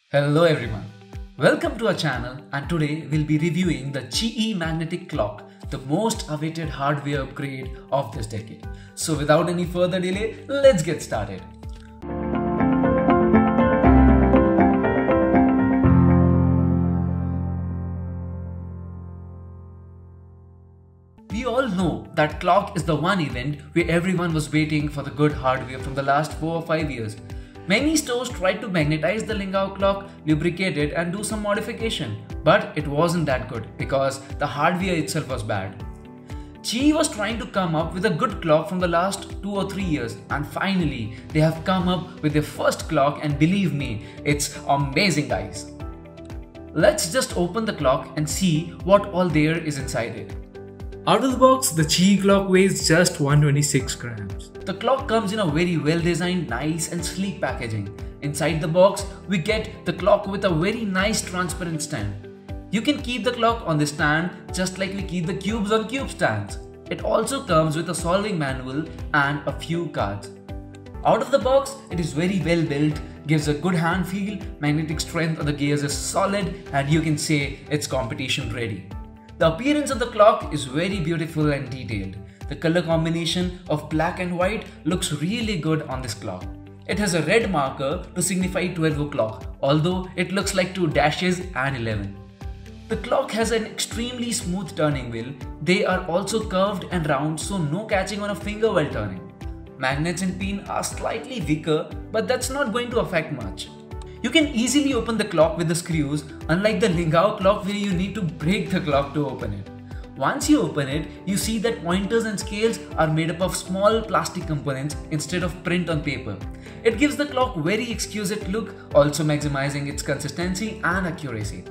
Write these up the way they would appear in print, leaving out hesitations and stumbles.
Hello everyone, welcome to our channel, and today we'll be reviewing the GE Magnetic Clock, the most awaited hardware upgrade of this decade. So without any further delay, let's get started. We all know that clock is the one event where everyone was waiting for the good hardware from the last 4 or 5 years. Many stores tried to magnetize the Lingao clock, lubricate it and do some modification, but it wasn't that good because the hardware itself was bad. GE was trying to come up with a good clock from the last 2 or 3 years, and finally they have come up with their first clock, and believe me, it's amazing guys. Let's just open the clock and see what all there is inside it. Out of the box, the GE clock weighs just 126 grams. The clock comes in a very well designed, nice and sleek packaging. Inside the box, we get the clock with a very nice transparent stand. You can keep the clock on the stand just like we keep the cubes on cube stands. It also comes with a solving manual and a few cards. Out of the box, it is very well built, gives a good hand feel, magnetic strength on the gears is solid, and you can say it's competition ready. The appearance of the clock is very beautiful and detailed. The color combination of black and white looks really good on this clock. It has a red marker to signify 12 o'clock, although it looks like 2 dashes and 11. The clock has an extremely smooth turning wheel. They are also curved and round, so no catching on a finger while turning. Magnets and pin are slightly weaker, but that's not going to affect much. You can easily open the clock with the screws, unlike the Lingao clock where you need to break the clock to open it. Once you open it, you see that pointers and scales are made up of small plastic components instead of print on paper. It gives the clock very exquisite look, also maximizing its consistency and accuracy.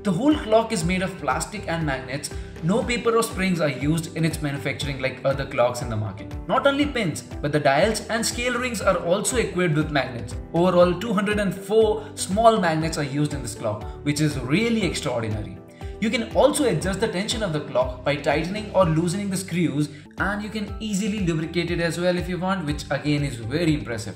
The whole clock is made of plastic and magnets. No paper or springs are used in its manufacturing like other clocks in the market. Not only pins, but the dials and scale rings are also equipped with magnets. Overall, 204 small magnets are used in this clock, which is really extraordinary. You can also adjust the tension of the clock by tightening or loosening the screws, and you can easily lubricate it as well if you want, which again is very impressive.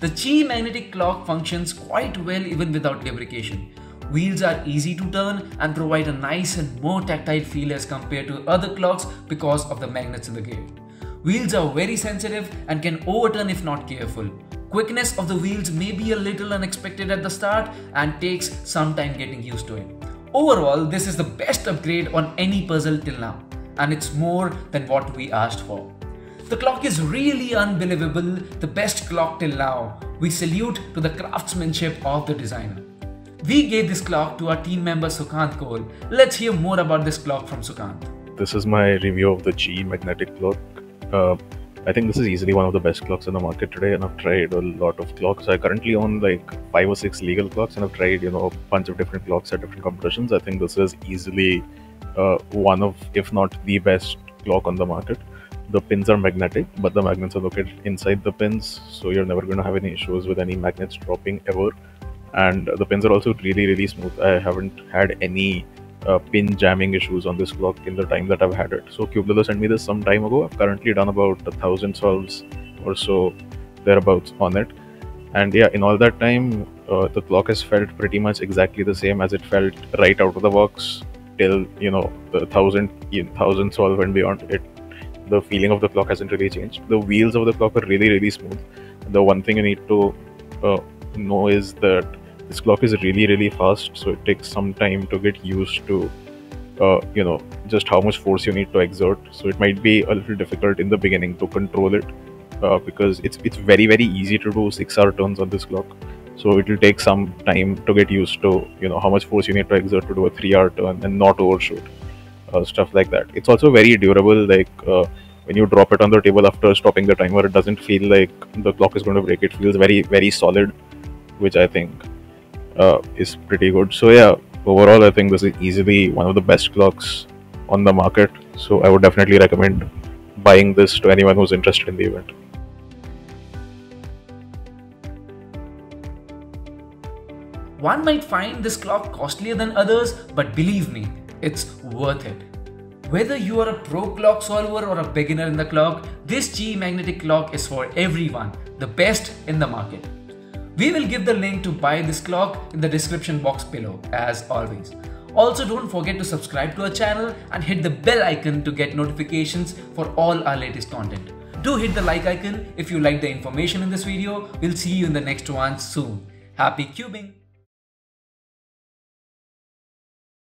The GE Magnetic Clock functions quite well even without lubrication. Wheels are easy to turn and provide a nice and more tactile feel as compared to other clocks because of the magnets in the gear. Wheels are very sensitive and can overturn if not careful. Quickness of the wheels may be a little unexpected at the start and takes some time getting used to it. Overall, this is the best upgrade on any puzzle till now, and it's more than what we asked for. The clock is really unbelievable, the best clock till now. We salute to the craftsmanship of the designer. We gave this clock to our team member Sukhant Kaul. Let's hear more about this clock from Sukhant. This is my review of the GE Magnetic Clock. I think this is easily one of the best clocks in the market today, and I've tried a lot of clocks. I currently own like 5 or 6 legal clocks, and I've tried a bunch of different clocks at different competitions. I think this is easily one of, if not the best clock on the market. The pins are magnetic, but the magnets are located inside the pins, so you're never going to have any issues with any magnets dropping ever. And the pins are also really smooth. I haven't had any pin jamming issues on this clock in the time that I've had it. So Cubeler sent me this some time ago. I've currently done about 1,000 solves or so thereabouts on it, and yeah, in all that time the clock has felt pretty much exactly the same as it felt right out of the box till the 1,000 solve and beyond. The feeling of the clock hasn't really changed. The wheels of the clock are really smooth. The one thing you need to know is that this clock is really fast, so it takes some time to get used to just how much force you need to exert. So it might be a little difficult in the beginning to control it because it's very easy to do 6-hour turns on this clock. So it will take some time to get used to how much force you need to exert to do a 3-hour turn and not overshoot, stuff like that. It's also very durable. Like when you drop it on the table after stopping the timer, it doesn't feel like the clock is going to break. It feels very solid, which I think is pretty good. So yeah, overall I think this is easily one of the best clocks on the market. So I would definitely recommend buying this to anyone who's interested in the event. One might find this clock costlier than others, but believe me, it's worth it. Whether you are a pro clock solver or a beginner in the clock, this GE Magnetic Clock is for everyone, the best in the market. We will give the link to buy this clock in the description box below as always. Also, don't forget to subscribe to our channel and hit the bell icon to get notifications for all our latest content. Do hit the like icon if you like the information in this video. We'll see you in the next one soon. Happy cubing!